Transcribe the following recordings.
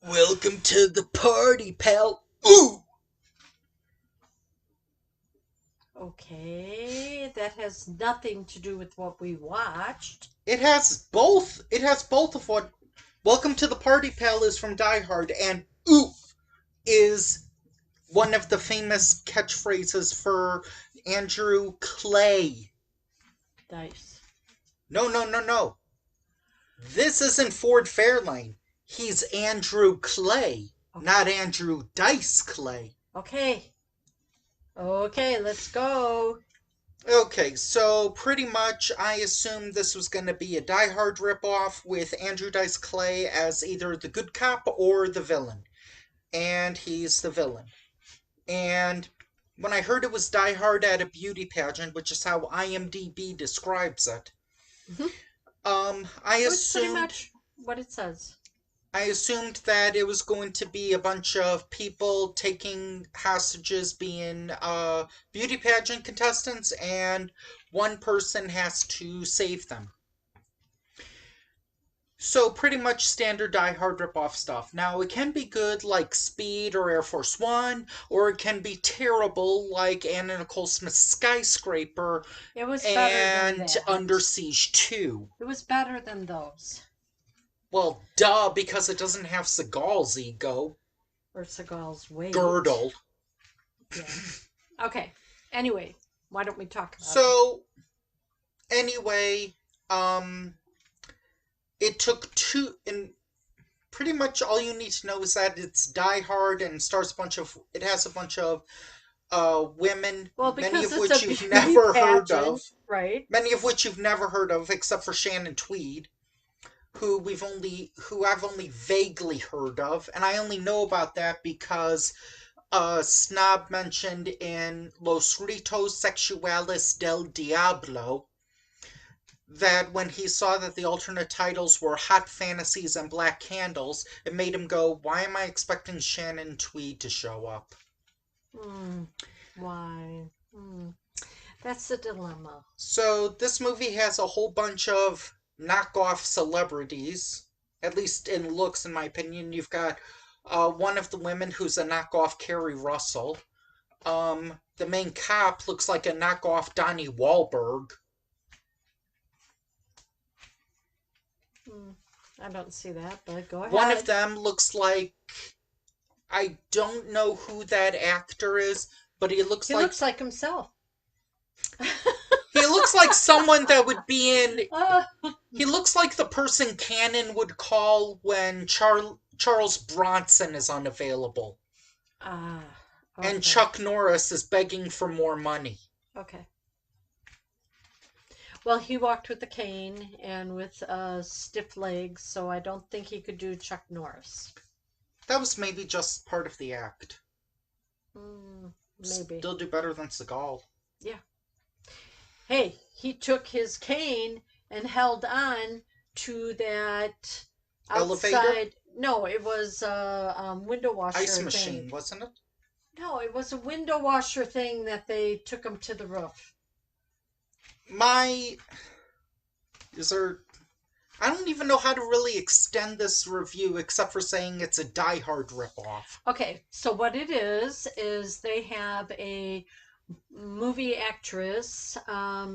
Welcome to the party, pal. Ooh! Okay, that has nothing to do with what we watched. It has both. It has both of what. Welcome to the party, pal is from Die Hard, and oof is one of the famous catchphrases for Andrew Clay. Dice. No, no, no, no. This isn't Ford Fairlane. He's Andrew Clay, Okay. not Andrew Dice Clay. Okay. Okay, let's go. Okay, so pretty much I assumed this was going to be a Die Hard ripoff with Andrew Dice Clay as either the good cop or the villain. And he's the villain. And when I heard it was Die Hard at a beauty pageant, which is how IMDb describes it, Mhm. I It was pretty assumed much what it says. I assumed that it was going to be a bunch of people taking hostages being beauty pageant contestants, and one person has to save them. So pretty much standard Die Hard ripoff stuff. Now it can be good like Speed or Air Force One, or it can be terrible like Anna Nicole Smith's Skyscraper It was better than and Under that. Siege 2. It was better than those. Well, duh, because it doesn't have Seagal's ego. Or Seagal's weight. Girdle. Yeah. Okay. Anyway, why don't we talk about it? So, anyway, um, it took two, and pretty much all you need to know is that it's Die Hard and stars a bunch of, it has a bunch of women, Well, many because of it's a which you've beauty never heard pageant, of, right? except for Shannon Tweed, who I've only vaguely heard of, and I only know about that because Snob mentioned in Los Ritos Sexuales del Diablo that when he saw that the alternate titles were Hot Fantasies and Black Candles, it made him go, why am I expecting Shannon Tweed to show up? Hmm. Why? That's the dilemma. So this movie has a whole bunch of knockoff celebrities, at least in looks, in my opinion. You've got one of the women who's a knockoff Carrie Russell. The main cop looks like a knockoff Donnie Wahlberg. Hmm. I don't see that, but go One of ahead. them looks like, I don't know who that actor is, but He looks like himself. he looks like someone that would be in. uh, He looks like the person Cannon would call when Charles Bronson is unavailable ah, and okay, Chuck Norris is begging for more money. okay. Well, he walked with a cane and with stiff legs, so I don't think he could do Chuck Norris. That was maybe just part of the act. Maybe. Still do better than Seagal. Yeah. Hey, he took his cane and held on to that Elevator? outside. No, it was a window Ice washer thing. machine, wasn't it? No, it was a window washer thing that they took him to the roof. My. Is there. I don't even know how to really extend this review except for saying it's a Die Hard ripoff. Okay, so what it is they have a movie actress.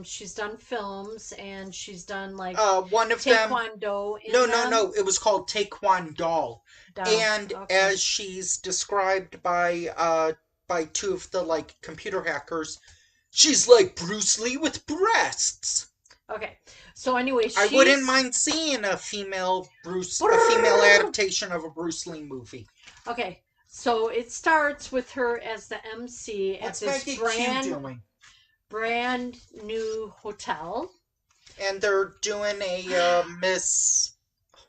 She's done films and she's done like One of them. taekwondo No, in no, them. no. It was called Taekwondo, Doll. and Okay. as she's described by two of the like computer hackers, she's like Bruce Lee with breasts. Okay. So anyway, I wouldn't she's mind seeing a female adaptation of a Bruce Lee movie. okay. So it starts with her as the MC at What's this Maggie Q doing? brand new hotel, And they're doing a Miss.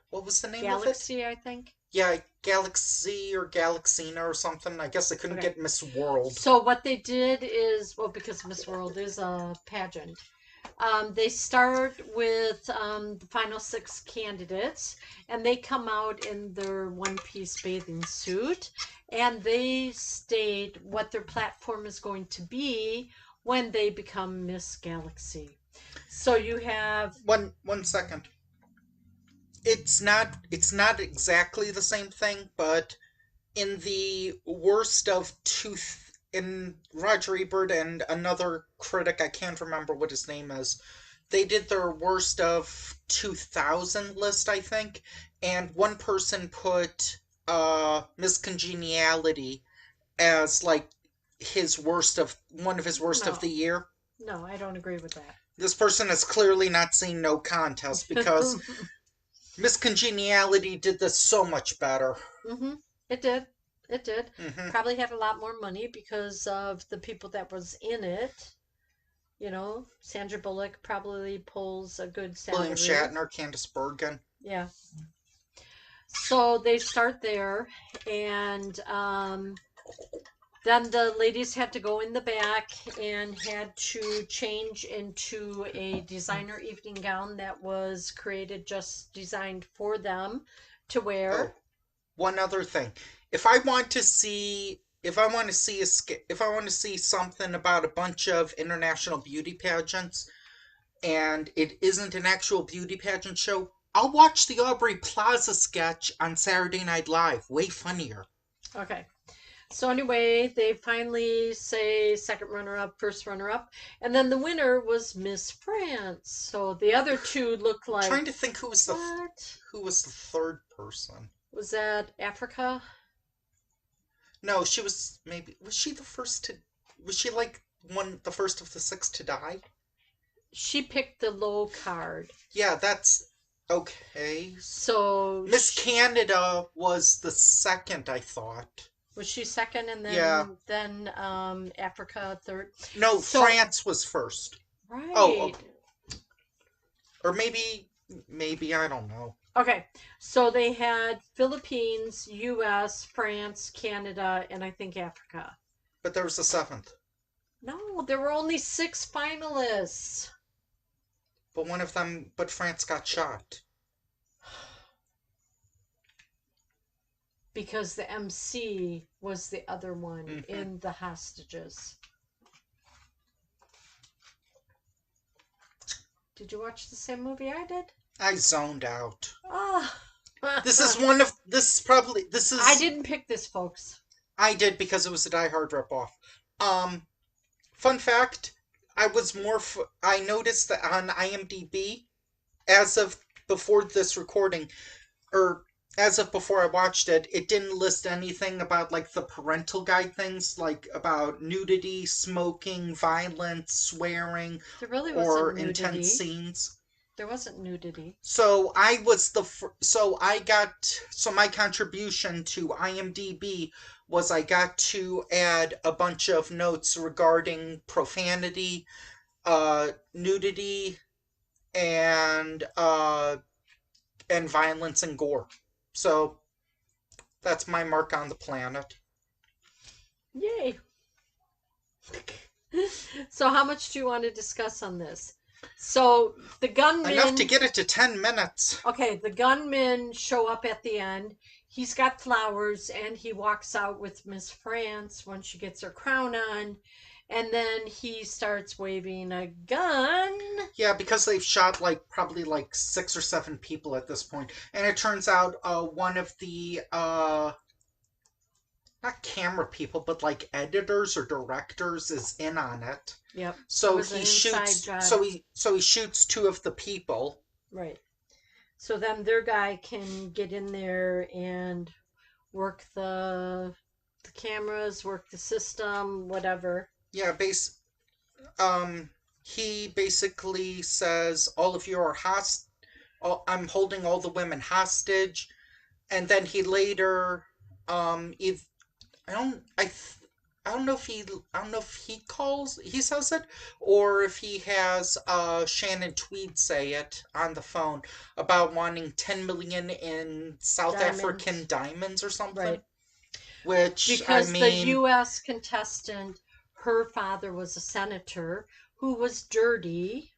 What was the name of it? Galaxy, I think. Yeah, Galaxy or Galaxina or something. I guess they couldn't Okay. get Miss World. So what they did is, well, because Miss World is a pageant, they start with the final six candidates, and they come out in their one piece bathing suit, and they state what their platform is going to be when they become Miss Galaxy. So you have, One second. it's not exactly the same thing, but in the worst of two in Roger Ebert and another critic, I can't remember what his name is, they did their worst of 2000 list, I think, and one person put Miss Congeniality as like his worst of one of his worst of No, the year. no, I don't agree with that. This person has clearly not seen No Contest because Miss Congeniality did this so much better. Mm-hmm. It did. It did. Hmm. Probably had a lot more money because of the people that was in it. You know, Sandra Bullock probably pulls a good William salary. Shatner, Candice Bergen. Yeah. So they start there, and then the ladies had to go in the back and had to change into a designer evening gown that was created just designed for them to Oh, wear. one other thing. If I want to see something about a bunch of international beauty pageants and it isn't an actual beauty pageant show, I'll watch the Aubrey Plaza sketch on Saturday Night Live. Way funnier. Okay. So anyway, they finally say second runner up, first runner up, and then the winner was Miss France. So the other two look I'm trying like to think what? who was the third person. Was that Africa? No, was she the first to was she like one the first of the six to die? She picked the low card. Yeah, that's okay. So Miss Canada was the second, I thought. was she second, and Yeah. then Africa third. No, So France was first. Oh, right. or maybe I don't know. Okay. So they had Philippines, US, France, Canada, and I think Africa. But there was a seventh. No, there were only six finalists. But France got shot. Because the MC was the other one Hmm. in the hostages. Did you watch the same movie I did? I zoned out. Ah. This is one of this is probably this I is didn't pick this, folks. I did because it was a Die Hard ripoff. Um, Fun fact: I noticed that on IMDb, as of before this recording, or as of before I watched it, it didn't list anything about like the parental guide things, like about nudity, smoking, violence, swearing, There really wasn't or intense nudity. scenes. There wasn't nudity. So I was the so I got so my contribution to IMDb was I got to add a bunch of notes regarding profanity, nudity, and violence and gore. So that's my mark on the planet. Yay. So, how much do you want to discuss on this? So, the Enough to gunmen, get it to 10 minutes. okay, the gunmen show up at the end. He's got flowers and he walks out with Miss France when she gets her crown on. And then he starts waving a gun. Yeah, because they've shot like probably like 6 or 7 people at this point, and it turns out one of the not camera people, but like editors or directors is in on it. Yep, it So was an he inside shoots. job. So he shoots two of the people. Right. So then their guy can get in there and work the cameras, work the system, whatever. Yeah, um, he basically says all of you are host. I'm holding all the women hostage, and then he later, if I don't, I don't know if he says it, or if he has Shannon Tweed say it on the phone about wanting 10 million in South African Diamonds. diamonds or something. Right. Which I Because the mean, US contestant, her father was a senator who was dirty,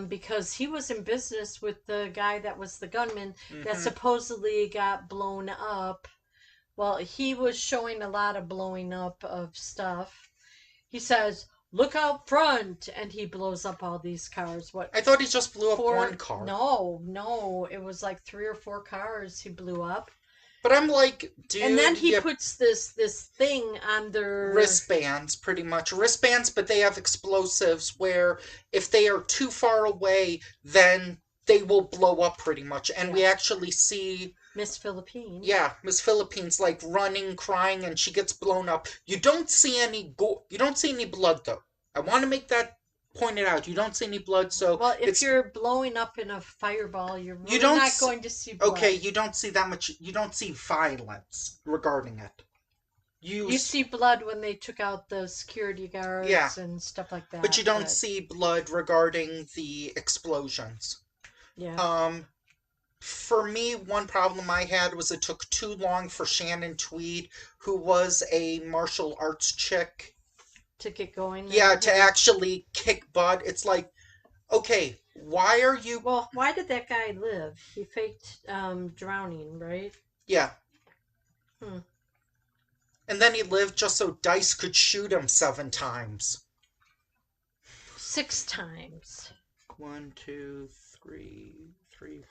because he was in business with the guy that was the gunman that hmm supposedly got blown up. Well, he was showing a lot of blowing up of stuff. He says, look out front, and he blows up all these cars. What, I thought he just blew up one four? car. No, no, it was like 3 or 4 cars he blew up. But I'm like, And then dude, he you puts this thing on their. wristbands, pretty much. Wristbands, but they have explosives where if they are too far away, then they will blow up pretty much. And we Yeah, actually see, Miss Philippine. yeah, Miss Philippines like running, crying, and she gets blown up. You don't see any you don't see any blood though. I want to make that pointed out. You don't see any blood, so Well, if it's you're blowing up in a fireball, you're you really don't not going to see okay, blood. you don't see that much. You don't see violence regarding it. You You see blood when they took out the security yeah, guards and stuff like but you that, don't but see blood regarding the explosions. yeah, Um, for me, one problem I had was it took too long for Shannon Tweed, who was a martial arts chick, to get going yeah, and to him. actually kick butt. It's like, okay, why are you? Well, why did that guy live? He faked drowning, right? Yeah, Hmm. and then he lived just so Dice could shoot him 7 times. 6 times. One, two, three,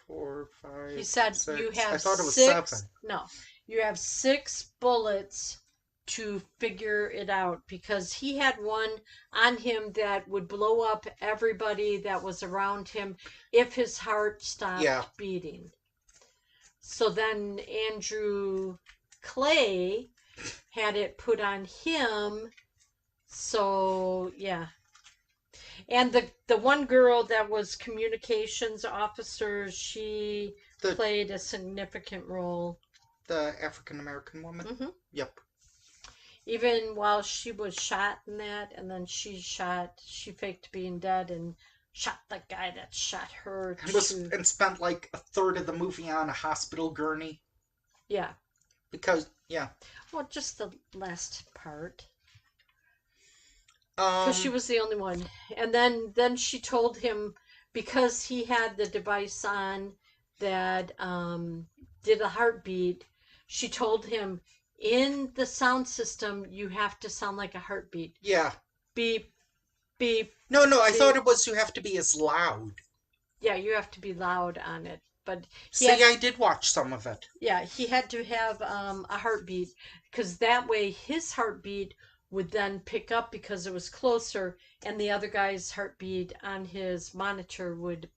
four, He five, said you six. I have thought it was seven. no, you have 6 bullets to figure it out because he had one on him that would blow up everybody that was around him if his heart Yeah, stopped beating. So then Andrew Clay had it put on him. So yeah. And the one girl that was communications officer, she the played a significant role. the African American woman. Hmm. Yep. Even while she was shot in that, and then she faked being dead and shot the guy that shot her And was too. and spent like a third of the movie on a hospital gurney Yeah. because yeah. Well, just the last part. Because she Um was the only one. And then she told him because he had the device on that did a heartbeat. She told him in the sound system you have to sound like a heartbeat. yeah. Beep, beep, No, I thought beep. it was you have to be as loud. Yeah, you have to be loud on it. But he See, had, I did watch some of it. yeah, he had to have a heartbeat because that way his heartbeat would then pick up because it was closer, and the other guy's heartbeat on his monitor would.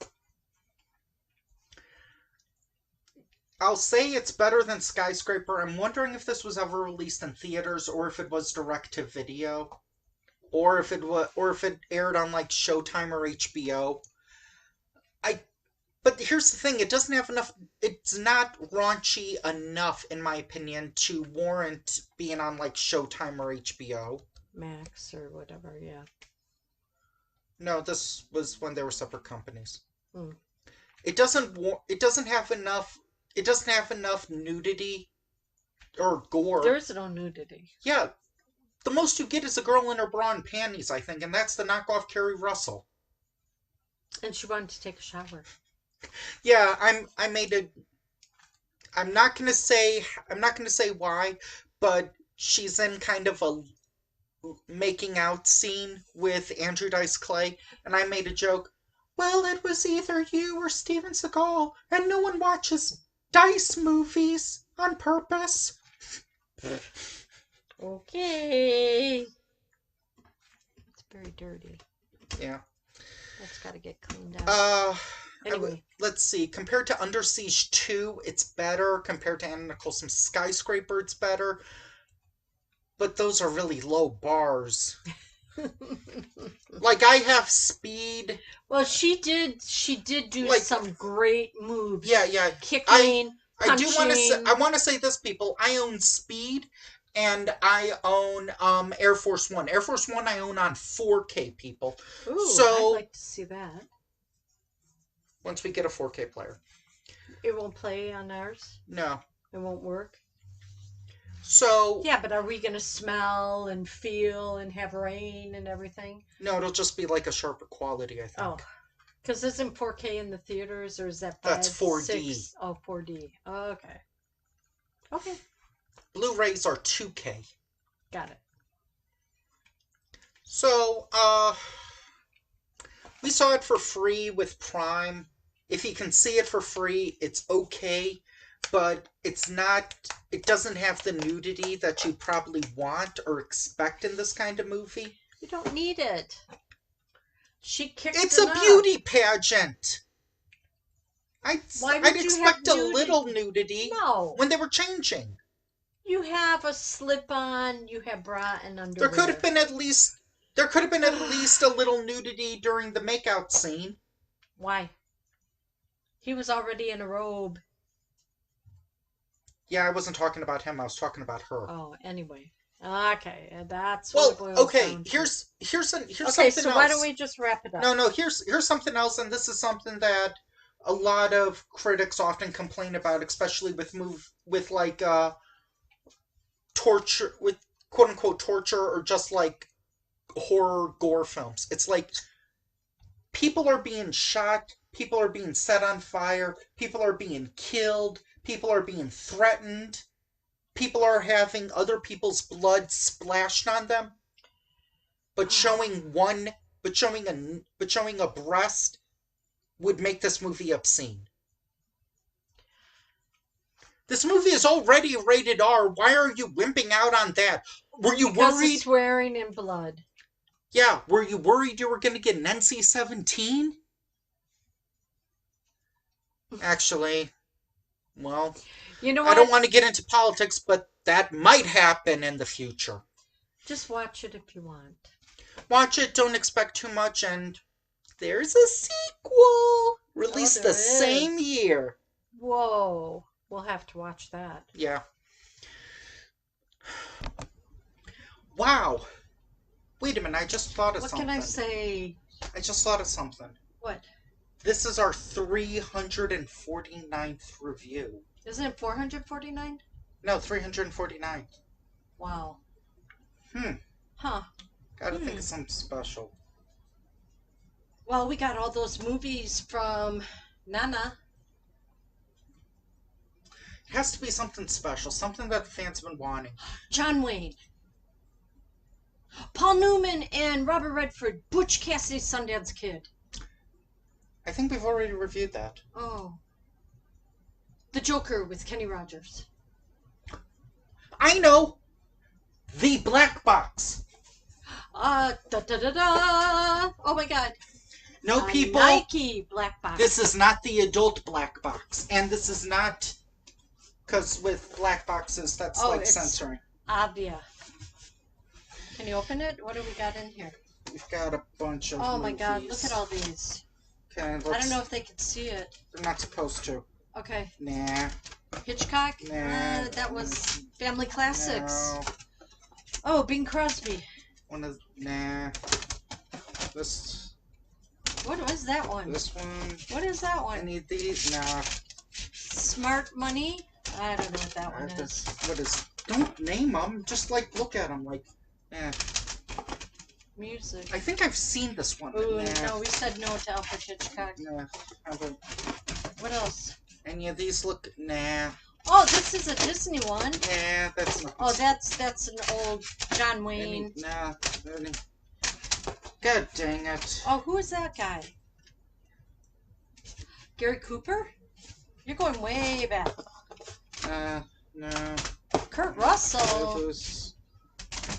I'll say it's better than Skyscraper. I'm wondering if this was ever released in theaters or if it was direct to video or if it aired on like Showtime or HBO. I But here's the thing, it doesn't have enough it's not raunchy enough in my opinion to warrant being on like Showtime or HBO. Max or whatever, yeah. No, this was when they were separate companies. Mm. It doesn't have enough nudity or There gore. is no nudity. Yeah, the most you get is a girl in her bra and panties, I think, and that's the knockoff Carrie Russell. And she wanted to take a shower. Yeah, I made a I'm not gonna say why, but she's in kind of a making out scene with Andrew Dice Clay, and I made a joke. Well, it was either you or Steven Seagal, and no one watches Dice movies on purpose. Okay. It's very dirty. Yeah. That's got to get cleaned out. Uh, Anyway. let's see. Compared to Under Siege 2, it's better. Compared to Anna Nicholson's Skyscraper, it's better. But those are really low bars. Like I have Speed. Well, she did do Like some great moves. yeah. I Kicking, I do want to say punching. I want to say this, people. I own Speed, and I own Air Force One. Air Force One I own on 4K, people. Ooh, I'd So like to see that. once we get a 4K player, It won't play on ours. no. It won't work. So Yeah, but are we gonna smell and feel and have rain and everything? no, it'll just be like a sharper quality, I Oh, think. because isn't 4K in the theaters or is that That's 5, 4D. 6? Oh, 4D. Okay. Okay. Blu-rays are 2K. Got it. So, we saw it for free with Prime. If you can see it for free, it's okay, but it's not, it doesn't have the nudity that you probably want or expect in this kind of movie. You don't need it. She kicked It's a enough. beauty pageant. I'd, Why I'd would you have expect a nudity? little nudity No. when they were changing. You have a slip on, you have bra and There could have underwear. been at least there could have been at least a little nudity during the makeout scene. Why? He was already in a robe. Yeah, I wasn't talking about him. I was talking about her. Oh, anyway. Okay, that's what it Well, boils okay. down to. Here's Okay, something so why don't else. we just wrap it up? No, here's something else, and this is something that a lot of critics often complain about, especially with like torture, with quote unquote torture, or just like horror gore films. It's like people are being shot, people are being set on fire, people are being killed, people are being threatened, people are having other people's blood splashed on them, but showing one but showing a breast would make this movie obscene. This movie is already rated R. Why are you wimping out on that? Were you Because of worried? swearing and blood. Yeah, were you worried you were going to get an NC-17? Actually, well, You know I don't what? want to get into politics, but that might happen in the future. Just watch it if you want. Watch it, don't expect too much, and there's a sequel Oh, released there the same is. year. Whoa. We'll have to watch that. Yeah. Wow. Wait a minute, I just thought of What can I something. say? I just thought of something. What? This is our 349th review. Isn't it 449? No, 349. Wow. Hmm. Huh. Gotta think of something special. Well, we got all those movies from Nana. It has to be something special, something that the fans have been wanting. John Wayne. Paul Newman and Robert Redford. Butch Cassidy, Sundance Kid. I think we've already reviewed that. Oh. The Joker with Kenny Rogers. I know! The Black Box. Da da da da. Oh my god. No, people. Nike Black Box. This is not the adult Black Box. And this is not. Because with Black Boxes, that's like it's censoring. Avia. Can you open it? What do we got in here? We've got a bunch of Oh movies. my god, look at all these. Okay, I don't know if they can see it. They're not supposed to. Okay. Nah. Hitchcock? Nah. That was Family Classics. No. Oh, Bing Crosby. Nah. This. What was that one? This one. What is that one? Any of these? Nah. Smart Money? I don't know what that one is. What is? Don't name them. Just like look at them. Like, eh. Music. I think I've seen this one. Ooh, Nah. no, we said no to Alfred Hitchcock. Nah. What else? Any of these look? Nah. Oh, this is a Disney one. Nah, that's not. Oh, that's an old John Wayne. Nah. God dang it. Oh, who is that guy? Gary Cooper? You're going way back. No. Kurt Russell.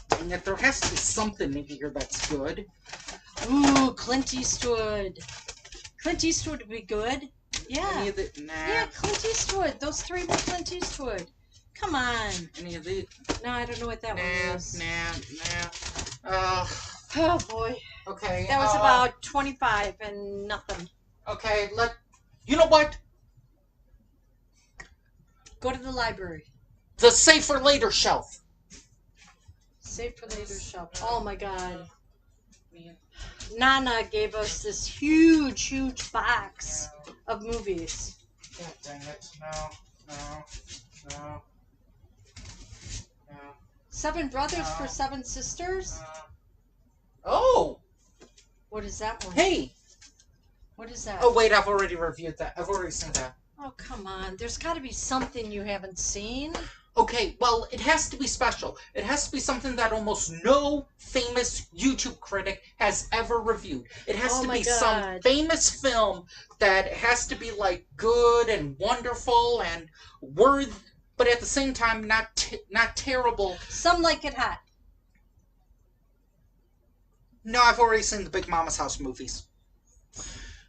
Dang it, there has to be something in here that's good. Ooh, Clint Eastwood. Clint Eastwood would be good. Yeah. Any of the, nah. Yeah, Clint Eastwood. Those three were Clint Eastwood. Come on. Any of these? No, I don't know what that one is. Nah. Oh boy. Okay. That was about 25 and nothing. Okay, you know what? Go to the library. The Save for Later shelf. Save for later shelf. Oh my god. Nana gave us this huge box of movies. God dang it. No. Seven Brothers for Seven Sisters? Oh! What is that one? Hey! What is that? Oh, wait, I've already reviewed that. I've already seen that. Oh, come on. There's got to be something you haven't seen. Okay, well, it has to be special. It has to be something that almost no famous YouTube critic has ever reviewed. It has Oh to my be some God. famous film that has to be like good and wonderful and worth, but at the same time not terrible. Some like it hot. No, I've already seen the Big Mama's House movies.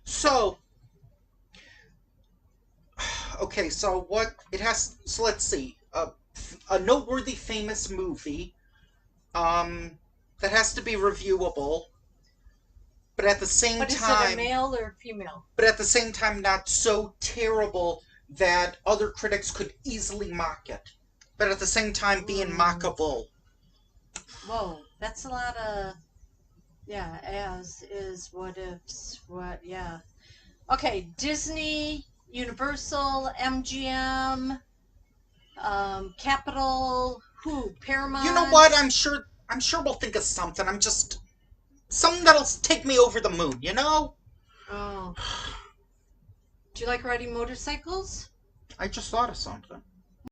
So, okay, so what it has? So let's see. A noteworthy famous movie um, that has to be reviewable, but at the same But is it a time, male or female? not so terrible that other critics could easily mock it, but at the same time being Hmm. mockable. Whoa, that's a lot of, yeah, as is, what ifs, what, yeah. Okay, Disney, Universal, MGM, Capital, who? You know what? Paramount. I'm sure we'll think of something. I'm just something that'll take me over the moon. You know? Oh, do you like riding motorcycles? I just thought of something.